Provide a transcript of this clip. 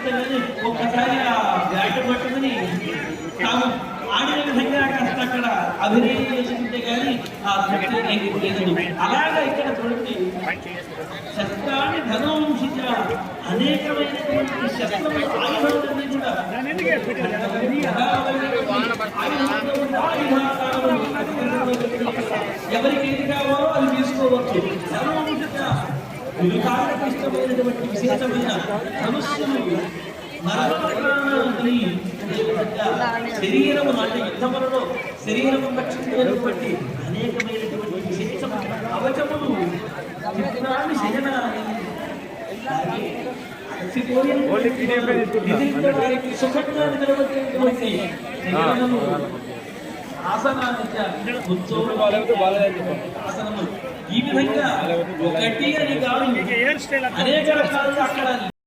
కానీ ఒక్కసారి ఆ బ్యాట్ పట్టుకుని తాము ఆడిన విధంగా కాస్త అక్కడ అభినయం చేసుకుంటే కానీ ఆ తృప్తి లేదు. అలాగా ఇక్కడ చూడండి, శస్త్రాన్ని ధనవంశించ అనేకమైనటువంటి శస్త్రములు ఆయుధాలన్నీ కూడా ఎవరికి ఏది కావాలో అది తీసుకోవచ్చు. ధనవంశించ వికారకు ఇష్టమైనటువంటి విశేషమైన సమస్యలు మరణాన్ని శరీరము అంటే యుద్ధములలో శరీరము రక్షించేటువంటి అనేకమైనటువంటి విశేషమైన కవచములు చిత్రాన్ని వారికి సుఖంగా నిలబడేటువంటి ఆసనము ఈ విధంగా ఒకటి అని కాదు అనేక రకాలుగా అక్కడ